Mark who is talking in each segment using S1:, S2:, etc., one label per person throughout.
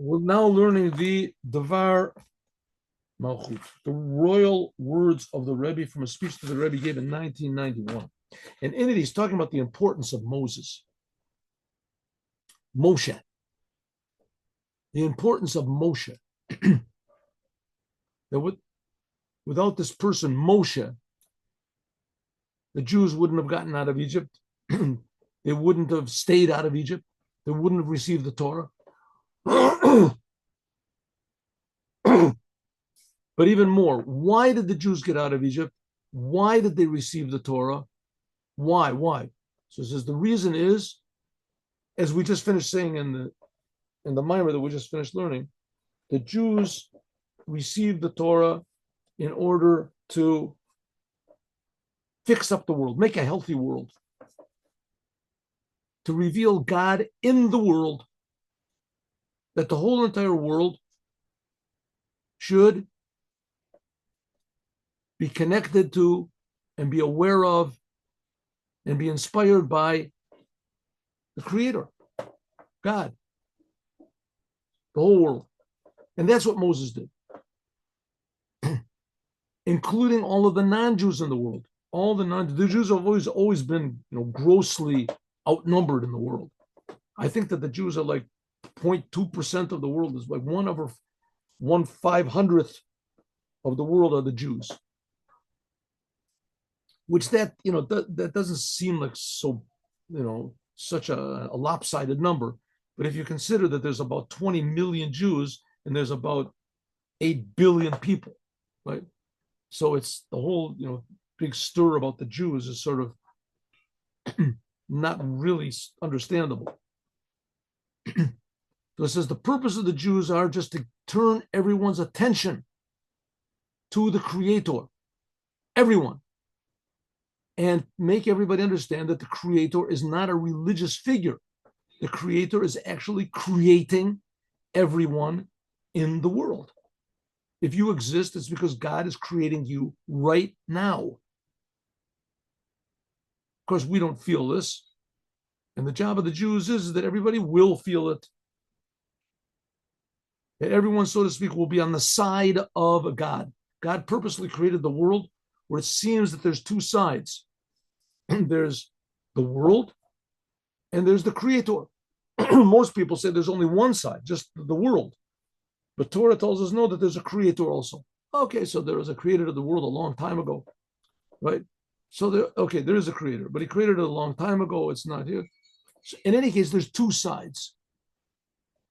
S1: We're now learning the Dvar Malchut, the royal words of the Rebbe from a speech that the Rebbe gave in 1991. And in it, he's talking about the importance of Moses. Moshe. The importance of Moshe. That without this person, Moshe, the Jews wouldn't have gotten out of Egypt. They wouldn't have stayed out of Egypt. They wouldn't have received the Torah. But even more, why did the Jews get out of Egypt? Why did they receive the Torah? Why? So it says the reason is, as we just finished saying in the mimer that we just finished learning, the Jews received the Torah in order to fix up the world, make a healthy world, to reveal God in the world, that the whole entire world should be connected to and be aware of and be inspired by the Creator, God, the whole world. And that's what Moses did, including all of the non-Jews in the world. The Jews have always been, grossly outnumbered in the world. I think that the Jews are like 0.2% of the world, is like 1/500th of the world are the Jews. Which that doesn't seem like so, such a lopsided number. But if you consider that there's about 20 million Jews and there's about 8 billion people, right? So it's the whole, big stir about the Jews is sort of not really understandable. So it says the purpose of the Jews are just to turn everyone's attention to the Creator, everyone, and make everybody understand that the Creator is not a religious figure. The Creator is actually creating everyone in the world. If you exist, it's because God is creating you right now. Of course, we don't feel this. And the job of the Jews is that everybody will feel it. That everyone, so to speak, will be on the side of God. God purposely created the world where it seems that there's two sides. There's the world and there's the Creator. Most people say there's only one side, just the world. But Torah tells us no, that there's a Creator also. Okay, so there was a creator of the world a long time ago, right? So there is a Creator, but He created it a long time ago. It's not here. So in any case, there's two sides.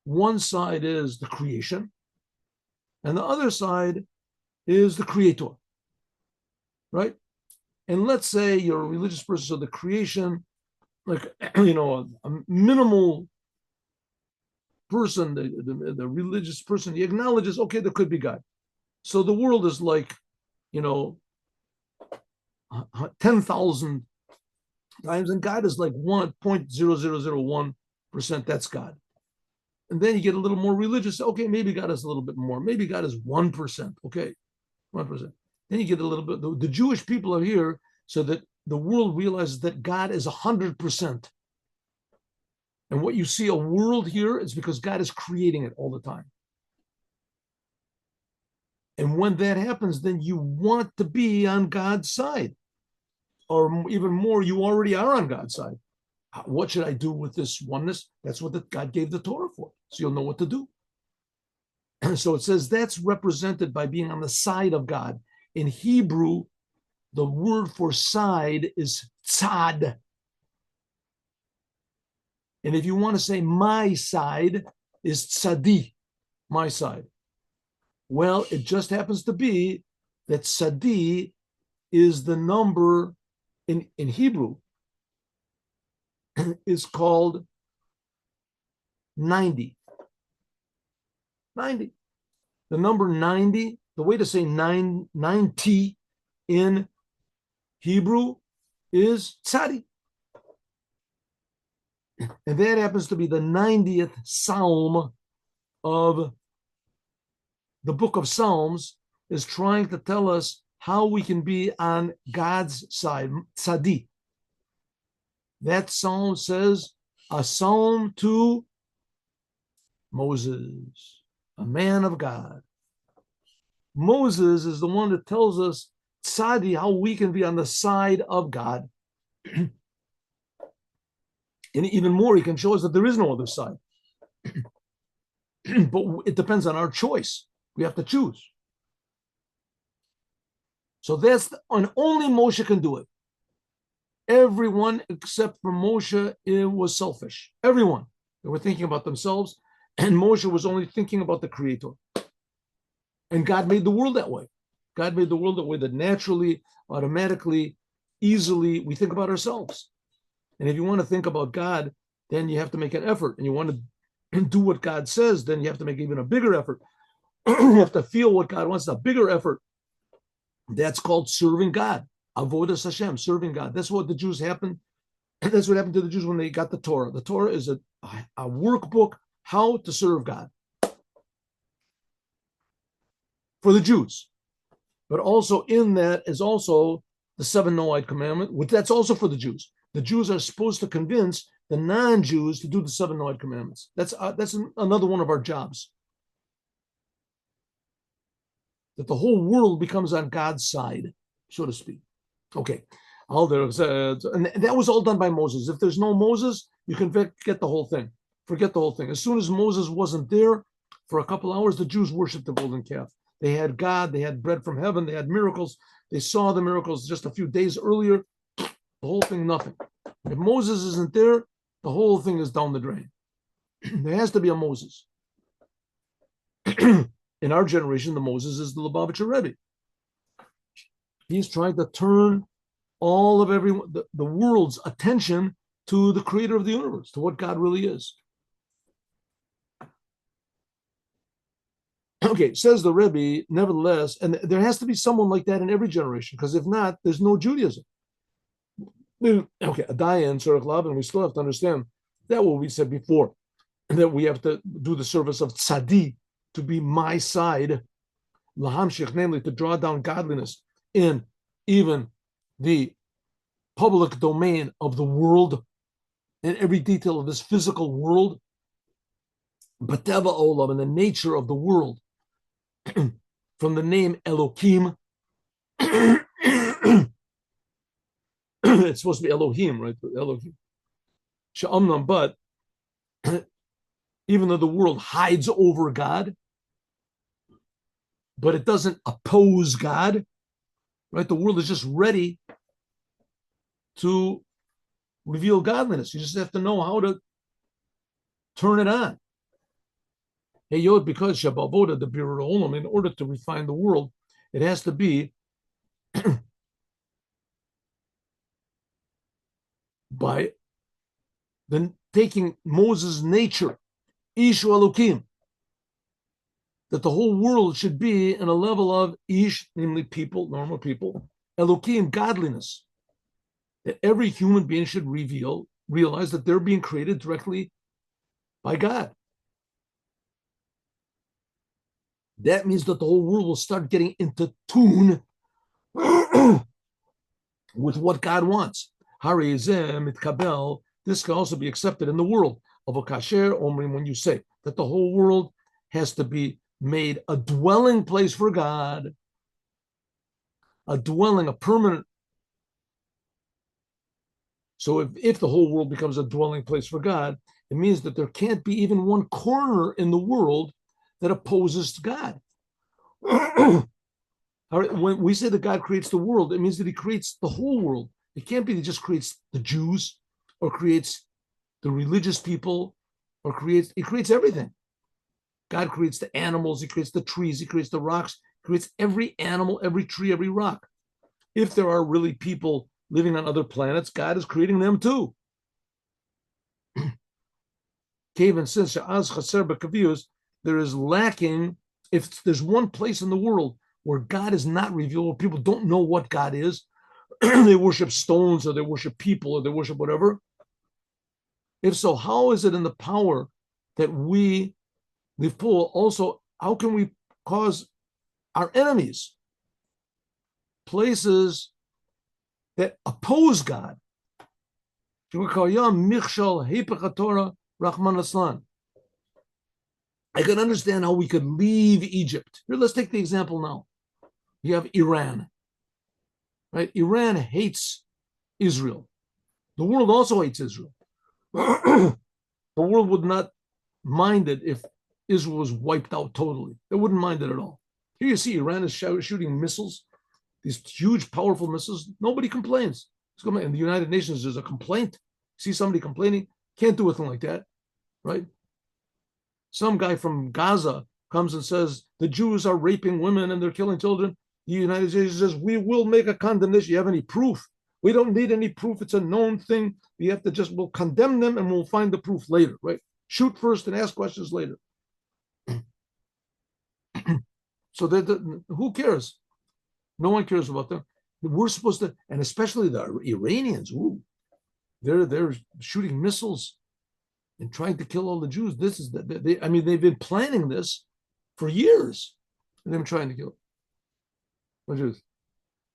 S1: One side is the creation, and the other side is the Creator, right? And let's say you're a religious person, so the creation, like, a minimal person, the religious person, he acknowledges, okay, there could be God. So the world is like, 10,000 times, and God is like 1.0001%. That's God. And then you get a little more religious. Okay, maybe God is a little bit more. Maybe God is 1%. Okay, 1%. Then you get a little bit. The Jewish people are here so that the world realizes that God is 100%. And what you see a world here is because God is creating it all the time. And when that happens, then you want to be on God's side. Or even more, you already are on God's side. What should I do with this oneness? That's what God gave the Torah for. So you'll know what to do. And so it says that's represented by being on the side of God. In Hebrew, the word for side is tzad. And if you want to say my side is tzadi, my side. Well, it just happens to be that tzadi is the number in Hebrew is called 90. 90. The number 90, the way to say 90 in Hebrew is tzadi. And that happens to be the 90th Psalm of the book of Psalms, is trying to tell us how we can be on God's side, tzadi. That psalm says, a psalm to Moses, a man of God. Moses is the one that tells us tzadi, how we can be on the side of God. And even more, he can show us that there is no other side. But it depends on our choice. We have to choose. So and only Moshe can do it. Everyone except for Moshe, it was selfish. Everyone. They were thinking about themselves, and Moshe was only thinking about the Creator. And God made the world that way. God made the world that way, that naturally, automatically, easily, we think about ourselves. And if you want to think about God, then you have to make an effort. And you want to do what God says, then you have to make even a bigger effort. You have to feel what God wants, a bigger effort. That's called serving God. Avodas Hashem, serving God. That's what the Jews happened. That's what happened to the Jews when they got the Torah. The Torah is a workbook how to serve God for the Jews. But also in that is also the 7 Noahide commandment, which that's also for the Jews. The Jews are supposed to convince the non-Jews to do the 7 Noahide commandments. That's another one of our jobs. That the whole world becomes on God's side, so to speak. Okay. And that was all done by Moses. If there's no Moses, you can forget the whole thing. Forget the whole thing. As soon as Moses wasn't there, for a couple hours, the Jews worshipped the golden calf. They had God, they had bread from heaven, they had miracles. They saw the miracles just a few days earlier. The whole thing, nothing. If Moses isn't there, the whole thing is down the drain. There has to be a Moses. In our generation, the Moses is the Lubavitcher Rebbe. He's trying to turn all of the world's attention to the creator of the universe, to what God really is. Okay, says the Rebbe, nevertheless, and there has to be someone like that in every generation, because if not, there's no Judaism. Okay, Adaya and Tzarech Lavan, we still have to understand that what we said before, that we have to do the service of tzadi, to be my side, lahamshich, namely to draw down godliness in even the public domain of the world, in every detail of this physical world, Bateva Olam, and the nature of the world, from the name Elohim. It's supposed to be Elohim, right? Elohim. Sha'amnam, but even though the world hides over God, but it doesn't oppose God, right? The world is just ready to reveal godliness. You just have to know how to turn it on. Hey, Yod, because Shabbat the Birur Olam, in order to refine the world, it has to be by then taking Moses' nature, Ish Elokim, that the whole world should be in a level of Ish, namely people, normal people, Elokim, godliness. That every human being should realize that they're being created directly by God. That means that the whole world will start getting into tune with what God wants. This can also be accepted in the world of a kasher omrim, when you say that the whole world has to be made a dwelling place for God, a dwelling, a permanent. So if the whole world becomes a dwelling place for God, it means that there can't be even one corner in the world that opposes God. When we say that God creates the world, it means that he creates the whole world. It can't be that he just creates the Jews or creates the religious people or he creates everything. God creates the animals, he creates the trees, he creates the rocks, he creates every animal, every tree, every rock. If there are really people living on other planets, God is creating them too. Even since there is lacking, if there's one place in the world where God is not revealed, where people don't know what God is, they worship stones or they worship people or they worship whatever. If so, how is it in the power that we live full? Also, how can we cause our enemies, places that oppose God? I can understand how we could leave Egypt. Here, let's take the example now. You have Iran, right? Iran hates Israel. The world also hates Israel. The world would not mind it if Israel was wiped out totally. They wouldn't mind it at all. Here you see Iran is shooting missiles, these huge, powerful missiles. Nobody complains. In the United Nations, there's a complaint. See somebody complaining, can't do a thing like that, right? Some guy from Gaza comes and says the Jews are raping women and they're killing children. The United States says we will make a condemnation. You have any proof? We don't need any proof. It's a known thing. We have to we'll condemn them and we'll find the proof later, right? Shoot first and ask questions later. So who cares? No one cares about them. We're supposed to, and especially the Iranians, they're shooting missiles and trying to kill all the Jews. This is they've been planning this for years. And they've been trying to kill the Jews.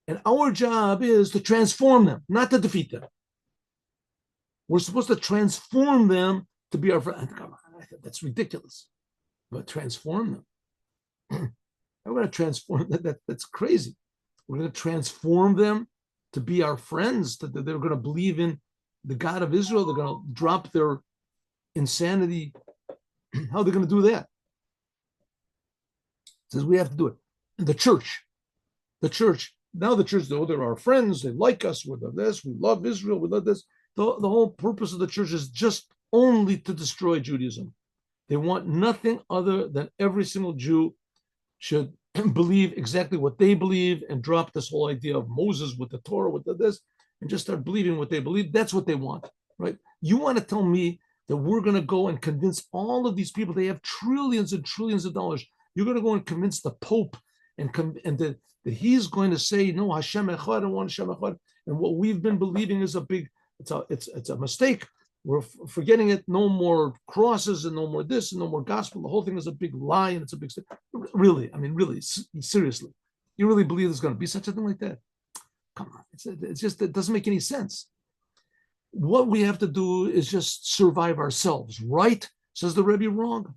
S1: And our job is to transform them, not to defeat them. We're supposed to transform them to be our friends. Come on, that's ridiculous. But transform them. I'm going to transform that's crazy. We're going to transform them to be our friends, that they're going to believe in the God of Israel. They're going to drop their insanity. How are they going to do that? It says we have to do it. The church, now the church, though, they're our friends. They like us. We're this. We love Israel. We love this. The whole purpose of the church is just only to destroy Judaism. They want nothing other than every single Jew should believe exactly what they believe and drop this whole idea of Moses with the Torah, with this, and just start believing what they believe. That's what they want, right? You want to tell me that we're going to go and convince all of these people, they have trillions and trillions of dollars. You're going to go and convince the Pope and that he's going to say, no, Hashem Echad and one Hashem Echad. And what we've been believing is it's a mistake. We're forgetting it. No more crosses and no more this and no more gospel. The whole thing is a big lie and it's a big really. I mean, really, seriously, you really believe there's going to be such a thing like that? Come on, it's just it doesn't make any sense. What we have to do is just survive ourselves, right? Says the Rebbe, wrong.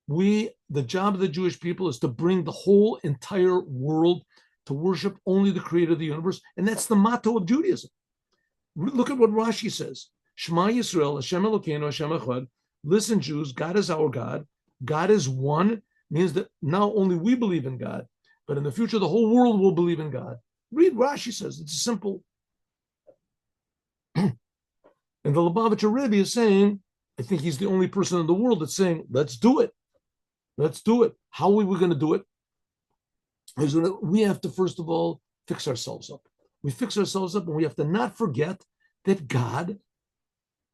S1: The job of the Jewish people is to bring the whole entire world to worship only the Creator of the universe, and that's the motto of Judaism. Look at what Rashi says. Shema Yisrael, Hashem Elokeinu, Hashem Echad. Listen, Jews, God is our God. God is one, means that now only we believe in God, but in the future, the whole world will believe in God. Read Rashi says, it's simple. And the Lubavitcher Rebbe is saying, I think he's the only person in the world that's saying, let's do it. Let's do it. How are we going to do it? We have to, first of all, fix ourselves up. We fix ourselves up and we have to not forget that God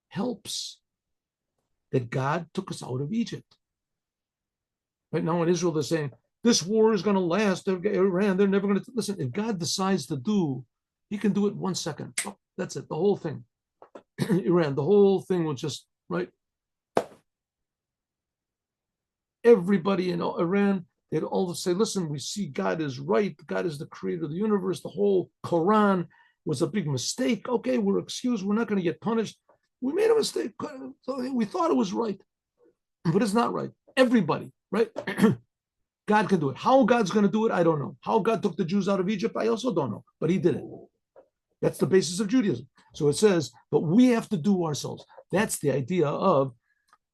S1: helps, that God took us out of Egypt. Right now in Israel, they're saying, this war is going to last. Iran, they're never going to, listen, if God decides to do, he can do it 1 second. Oh, that's it, the whole thing. Iran, the whole thing will just, right? Everybody in Iran, they'd all say, listen, we see God is right. God is the creator of the universe. The whole Quran was a big mistake. Okay, we're excused. We're not going to get punished. We made a mistake. We thought it was right, but it's not right. Everybody, right? God can do it. How God's going to do it, I don't know. How God took the Jews out of Egypt, I also don't know, but he did it. That's the basis of Judaism. So it says, but we have to do ourselves. That's the idea of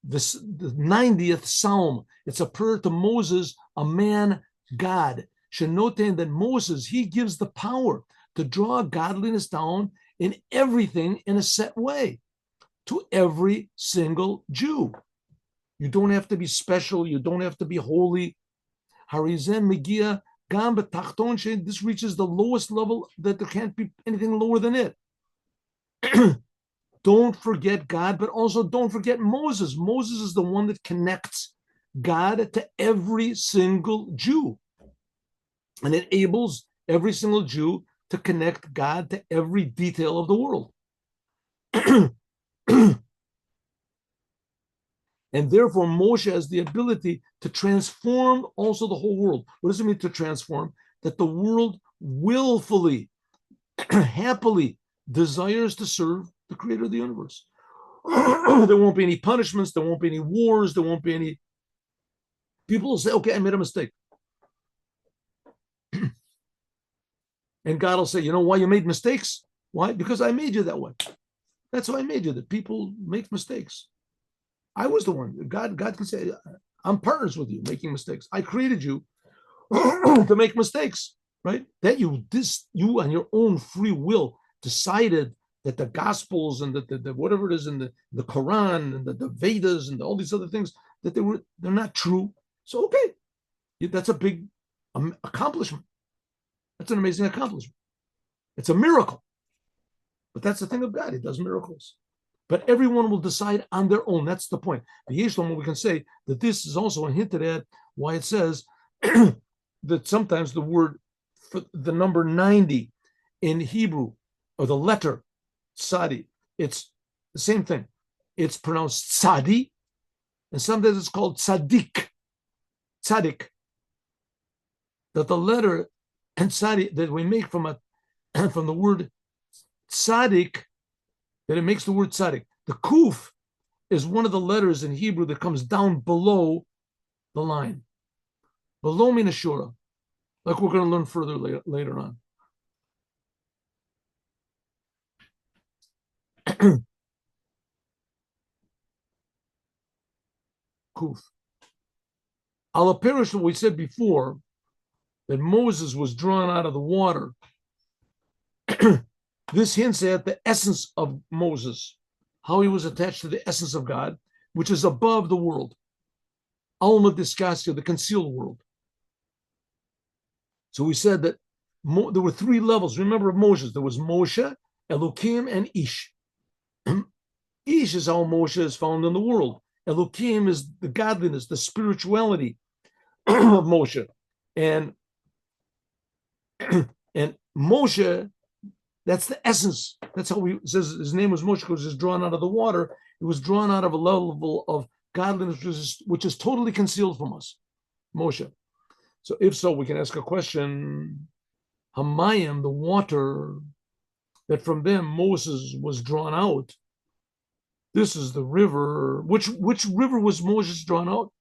S1: the 90th Psalm. It's a prayer to Moses, a man, God. Shenoten, that Moses, he gives the power to draw godliness down in everything in a set way to every single Jew. You don't have to be special. You don't have to be holy. Harizen Megia Gam Betachton. This reaches the lowest level that there can't be anything lower than it. Don't forget God, but also don't forget Moses. Moses is the one that connects God to every single Jew and enables every single Jew to connect God to every detail of the world. And therefore, Moshe has the ability to transform also the whole world. What does it mean to transform? That the world willfully, happily desires to serve the creator of the universe. There won't be any punishments. There won't be any wars. There won't be any People will say, okay, I made a mistake. And God will say, you know why you made mistakes? Why? Because I made you that way. That's why I made you, that people make mistakes. I was the one. God can say, I'm partners with you making mistakes. I created you to make mistakes, right? That you on your own free will decided that the Gospels and the whatever it is in the Quran and the Vedas and all these other things, that they're not true. So okay, that's a big accomplishment. That's an amazing accomplishment. It's a miracle. But that's the thing of God. He does miracles. But everyone will decide on their own. That's the point. The Yeshlom, we can say that this is also hinted at why it says that sometimes the word for the number 90 in Hebrew, or the letter Sadi, it's the same thing. It's pronounced Sadi, and sometimes it's called Tzadik. Tzadik. That the letter and Sadi that we make from the word Tzadik, that it makes the word Tzadik. The Kuf is one of the letters in Hebrew that comes down below the line, below Minashura, like we're going to learn further later on. Kuf. Alaperish, what we said before, that Moses was drawn out of the water. This hints at the essence of Moses, how he was attached to the essence of God, which is above the world. Alma Discassia, the concealed world. So we said that there were three levels. Remember of Moses, there was Moshe, Elokim, and Ish. Ish is how Moshe is found in the world. Elokim is the godliness, the spirituality of Moshe. And Moshe, that's the essence. That's how he says his name was Moshe, because he was drawn out of the water. It was drawn out of a level of godliness which is totally concealed from us, Moshe. So if so, we can ask a question. Hamayim, the water that from them Moses was drawn out. This is the river. Which river was Moses drawn out?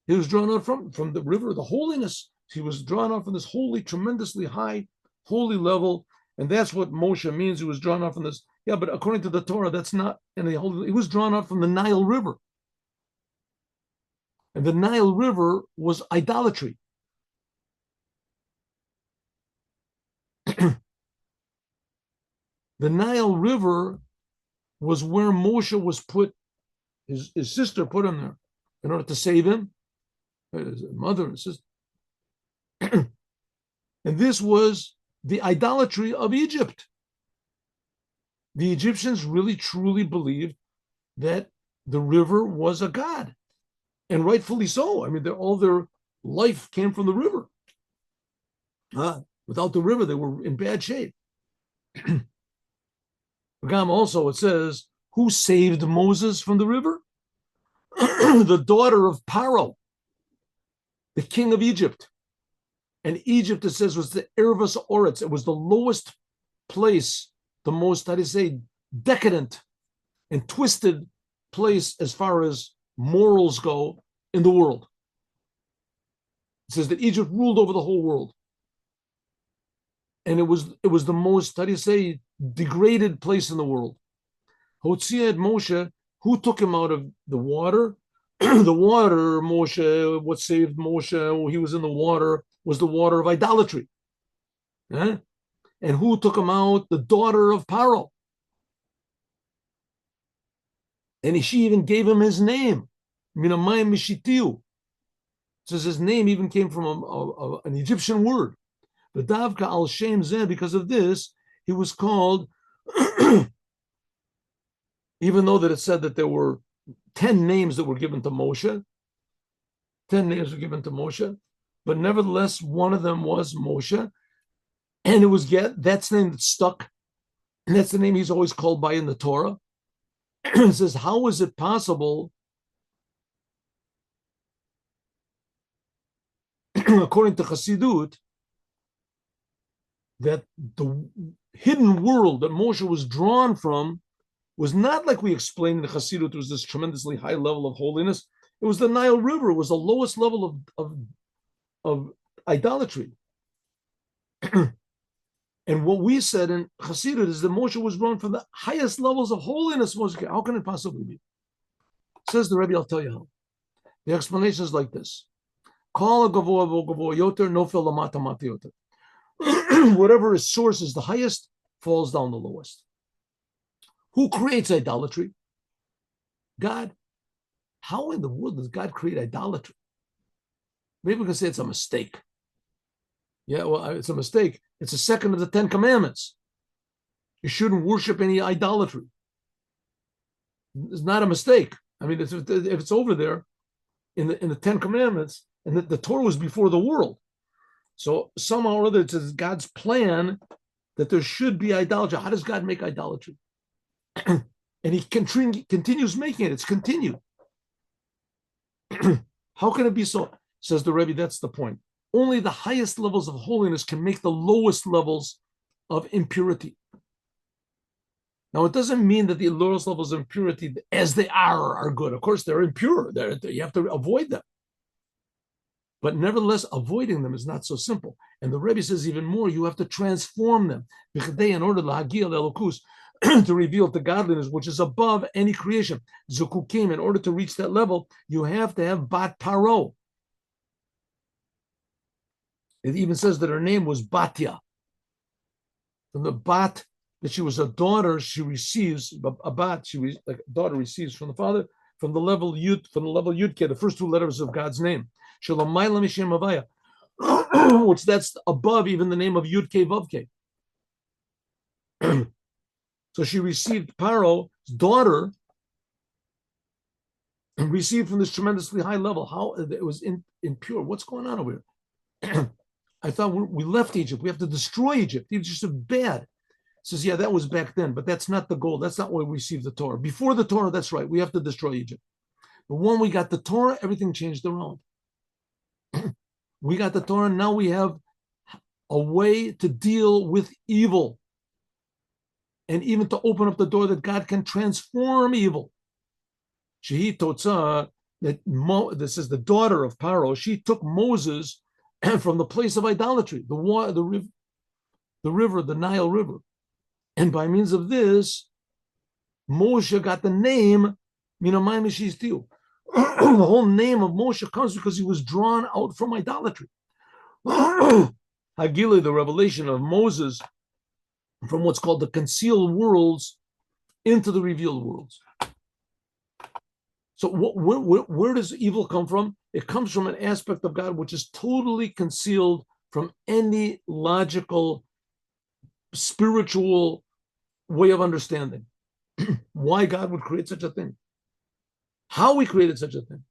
S1: He was drawn out from the river, the holiness. He was drawn out from this holy, tremendously high, holy level. And that's what Moshe means. He was drawn out from this. Yeah, but according to the Torah, that's not in the holy. He was drawn out from the Nile River. And the Nile River was idolatry. The Nile River was where Moshe was put, his sister put him there in order to save him, his mother and sister. And this was the idolatry of Egypt. The Egyptians really truly believed that the river was a god, and rightfully so. I mean, all their life came from the river. Without the river, they were in bad shape. Also, it says, who saved Moses from the river? The daughter of Paro, the king of Egypt. And Egypt, it says, was the Ervas Oretz. It was the lowest place, the most, how do you say, decadent and twisted place as far as morals go in the world. It says that Egypt ruled over the whole world. And it was the most, how do you say, degraded place in the world. Hotzia Moshe, who took him out of the water? The water, Moshe, what saved Moshe, he was in the water, was the water of idolatry. And who took him out? The daughter of Paro. And she even gave him his name, Minamayim Mishitiu. Says his name even came from an Egyptian word. But Davka al Shem Zeh, because of this, he was called, even though that it said that there were 10 names that were given to Moshe. 10 names were given to Moshe. But nevertheless, one of them was Moshe. And it was that's the name that stuck. And that's the name he's always called by in the Torah. It says, how is it possible, according to Chassidut, that the hidden world that Moshe was drawn from was not like we explained in the Chassidut, it was this tremendously high level of holiness. It was the Nile River. It was the lowest level of idolatry. And what we said in Chassidut is that Moshe was born from the highest levels of holiness. How can it possibly be? Says the Rebbe, I'll tell you how. The explanation is like this. Whatever his source is the highest, falls down the lowest. Who creates idolatry? God. How in the world does God create idolatry? Maybe we can say it's a mistake. Yeah, well, it's a mistake. It's a second of the 10 Commandments. You shouldn't worship any idolatry. It's not a mistake. I mean, if it's over there in the 10 Commandments, and the Torah was before the world. So somehow or other, it's God's plan that there should be idolatry. How does God make idolatry? And he continues making it. It's continued. How can it be so? Says the Rebbe, that's the point. Only the highest levels of holiness can make the lowest levels of impurity. Now, it doesn't mean that the lowest levels of impurity, as they are good. Of course, they're impure. You have to avoid them. But nevertheless, avoiding them is not so simple. And the Rebbe says even more, you have to transform them. In order to reveal the godliness, which is above any creation. Zukukim, in order to reach that level, you have to have Bat Paro. It even says that her name was Batya. From the Bat, that she was a daughter, she receives, a Bat, like a daughter receives from the father, from the level Yudke, the first two letters of God's name. Shalomayla Mishem Avaya, which that's above even the name of Yudke Vavke. So she received Paro's daughter and received from this tremendously high level. How it was impure. What's going on over here? I thought we left Egypt. We have to destroy Egypt. Egypt's just bad. Says, yeah, that was back then, but that's not the goal. That's not why we received the Torah. Before the Torah, that's right. We have to destroy Egypt. But when we got the Torah, everything changed around. We got the Torah. Now we have a way to deal with evil. And even to open up the door that God can transform evil. Shehi Totza, this is the daughter of Paro. She took Moses from the place of idolatry, the river, the Nile River. And by means of this, Moshe got the name Minamayim Shiztiu. The whole name of Moshe comes because he was drawn out from idolatry. Hagile, the revelation of Moses, from what's called the concealed worlds into the revealed worlds. So where does evil come from? It comes from an aspect of God which is totally concealed from any logical, spiritual way of understanding. Why God would create such a thing. How he created such a thing.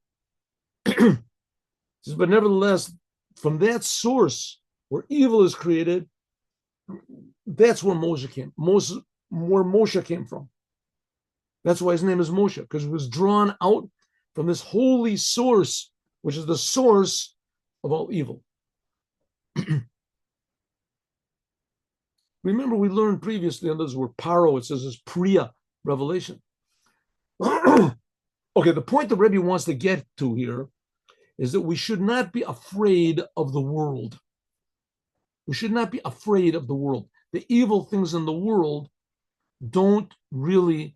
S1: But nevertheless, from that source where evil is created, that's where Moshe came. Where Moshe came from. That's why his name is Moshe, because it was drawn out from this holy source, which is the source of all evil. Remember, we learned previously on those were Paro, it says it's Priya, revelation. Okay, the point the Rebbe wants to get to here is that we should not be afraid of the world. We should not be afraid of the world. The evil things in the world don't really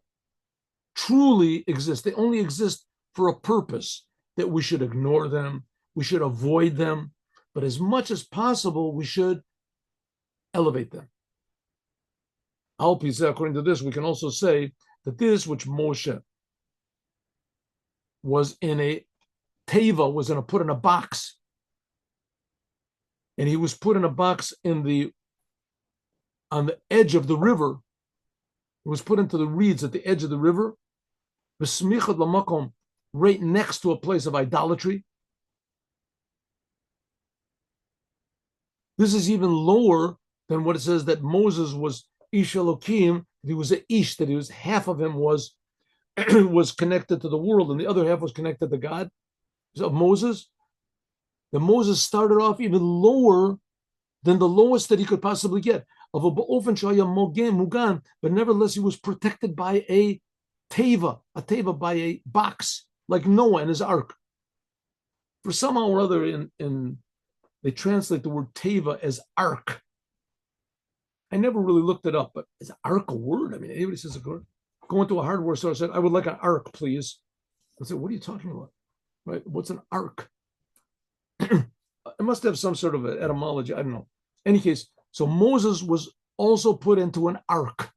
S1: truly exist. They only exist for a purpose, that we should ignore them, we should avoid them, but as much as possible, we should elevate them. According to this, we can also say that this which Moshe was in a teva, was put in a box, and he was put in a box on the edge of the river. It was put into the reeds at the edge of the river, right next to a place of idolatry. This is even lower than what it says that Moses was Ish Elokim, that he was an Ish, that he was half of him was connected to the world and the other half was connected to God. Of Moses, that Moses started off even lower than the lowest that he could possibly get. Of a Ba'ofen Shaya Mugan, but nevertheless he was protected by a teva by a box, like Noah and his ark. For somehow or other, in they translate the word teva as ark. I never really looked it up, but is ark a word? I mean, anybody says a word. Go into a hardware store and said, I would like an ark, please. I said, what are you talking about? Right? What's an ark? It must have some sort of an etymology. I don't know. In any case, so Moses was also put into an ark.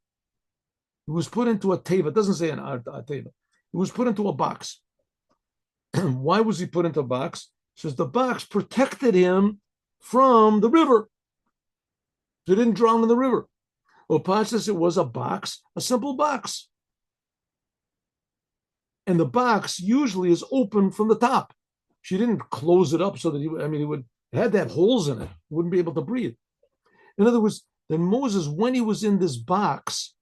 S1: He was put into a teva. It doesn't say a teva. He was put into a box. Why was he put into a box? It says the box protected him from the river. He didn't drown in the river. Well, Pashas, it was a box, a simple box. And the box usually is open from the top. She didn't close it up so that he would had to have holes in it. He wouldn't be able to breathe. In other words, then Moses, when he was in this box,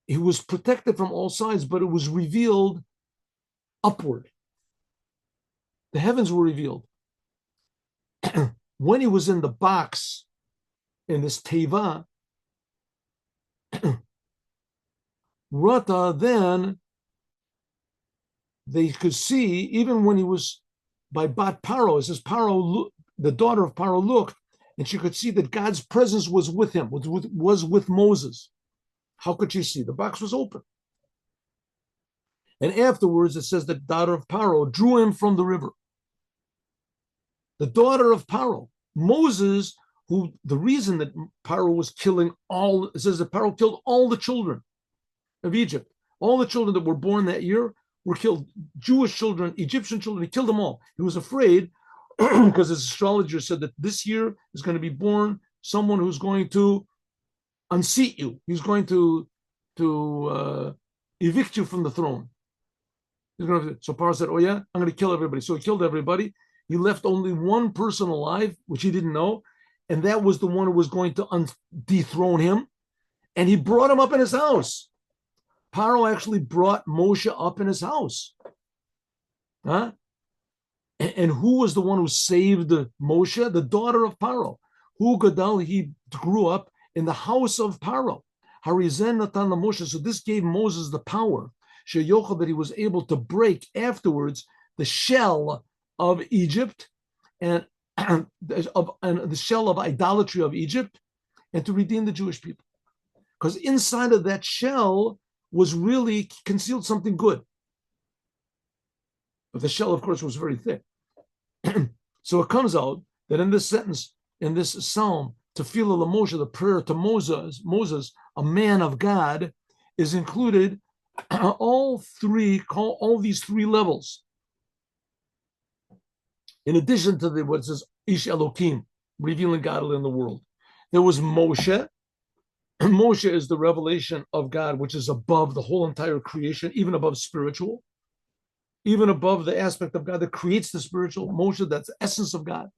S1: he was protected from all sides, but it was revealed upward. The heavens were revealed. When he was in the box, in this teva, Rata, then they could see, even when he was by Bat Paro, it says Paro, the daughter of Paro, looked, and she could see that God's presence was with him, was with Moses. How could she see? The box was open. And afterwards, it says the daughter of Paro drew him from the river. The daughter of Paro, Moses, who the reason that Paro was killing it says that Paro killed all the children of Egypt. All the children that were born that year were killed. Jewish children, Egyptian children, he killed them all. He was afraid because his astrologer said that this year is going to be born someone who's going to unseat you. He's going to evict you from the throne. So Paro said, oh yeah, I'm going to kill everybody. So he killed everybody. He left only one person alive, which he didn't know, and that was the one who was going to dethrone him. And he brought him up in his house. Paro actually brought Moshe up in his house. Huh? And who was the one who saved Moshe? The daughter of Paro. Who Gadal, he grew up in the house of Paro. Harizen Natan Moshe. So this gave Moses the power, that he was able to break afterwards the shell of Egypt and the shell of idolatry of Egypt, and to redeem the Jewish people. Because inside of that shell was really concealed something good. But the shell, of course, was very thick. So it comes out that in this sentence, in this psalm, Tefillah Moshe, the prayer to Moses, a man of God, is included all these three levels. In addition to what it says, Ish Elokim, revealing God in the world. There was Moshe. Moshe is the revelation of God, which is above the whole entire creation, even above spiritual, even above the aspect of God that creates the spiritual. Moshe, that's the essence of God.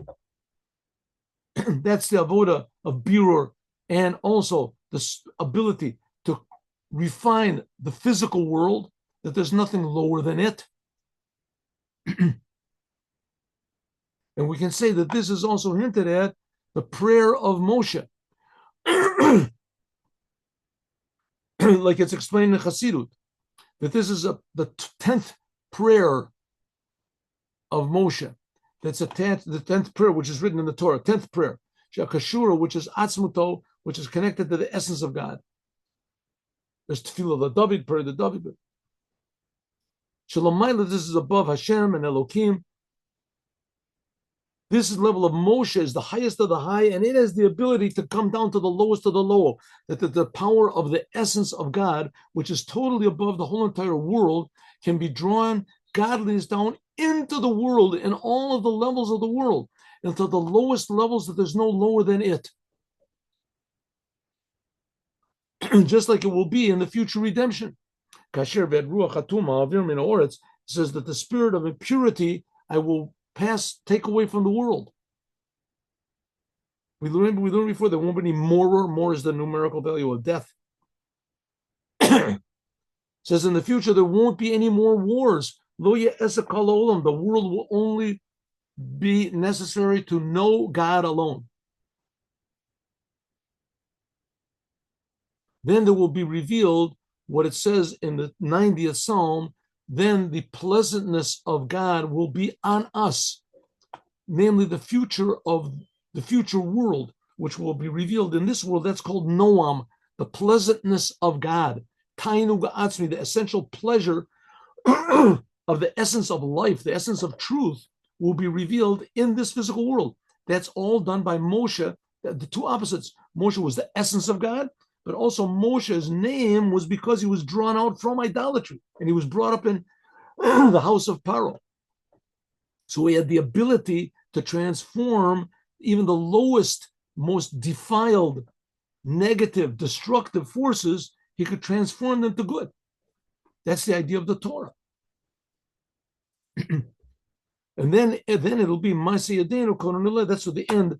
S1: That's the avoda of birur, and also the ability to refine the physical world, that there's nothing lower than it. And we can say that this is also hinted at the prayer of Moshe. Like it's explained in Chassidut, that this is the 10th prayer of Moshe. That's attached, the 10th prayer, which is written in the Torah, 10th prayer. Shakashura, which is Atzmuto, which is connected to the essence of God. There's Tefillah, the David prayer, the David prayer. Shalomayla, this is above Hashem and Elokim. This level of Moshe is the highest of the high, and it has the ability to come down to the lowest of the low. That the power of the essence of God, which is totally above the whole entire world, can be drawn, godliness down into the world in all of the levels of the world, until the lowest levels that there's no lower than it. Just like it will be in the future redemption. Kasher ved ruach hatuma avir min haaretz says that the spirit of impurity I will take away from the world. We learned before there won't be any more. More is the numerical value of death. Says in the future there won't be any more wars. Lo ye'esek kol ha'olam. The world will only be necessary to know God alone. Then there will be revealed what it says in the 90th Psalm, then the pleasantness of God will be on us, namely the future world, which will be revealed in this world. That's called Noam, the pleasantness of God. Tainu ga'atzmi, the essential pleasure of the essence of life, the essence of truth, will be revealed in this physical world. That's all done by Moshe. The two opposites. Moshe was the essence of God, but also Moshe's name was because he was drawn out from idolatry, and he was brought up in the house of Paro. So he had the ability to transform even the lowest, most defiled, negative, destructive forces. He could transform them to good. That's the idea of the Torah. And then it'll be Masi Yadenu Konanullah. That's at the end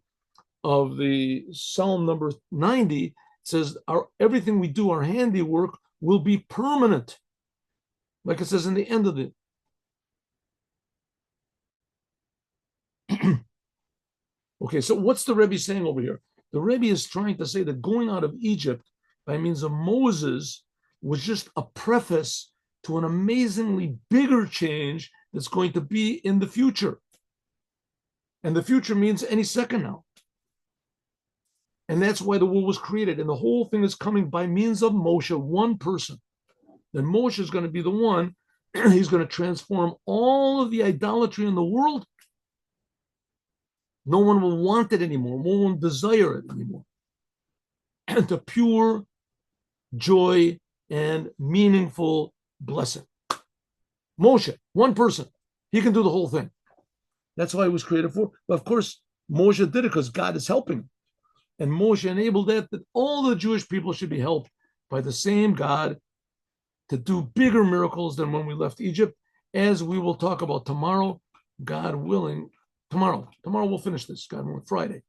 S1: of the Psalm number 90. It says, everything we do, our handiwork, will be permanent. Like it says in the end of it. Okay, so what's the Rebbe saying over here? The Rebbe is trying to say that going out of Egypt by means of Moses was just a preface to an amazingly bigger change that's going to be in the future. And the future means any second now. And that's why the world was created. And the whole thing is coming by means of Moshe, one person. Then Moshe is going to be the one, he's going to transform all of the idolatry in the world. No one will want it anymore. No one will desire it anymore. And to pure joy and meaningful blessing. Moshe, one person, he can do the whole thing. That's why he was created for. But of course, Moshe did it because God is helping him. And Moshe enabled that all the Jewish people should be helped by the same God to do bigger miracles than when we left Egypt, as we will talk about tomorrow, God willing. Tomorrow we'll finish this, God willing, Friday.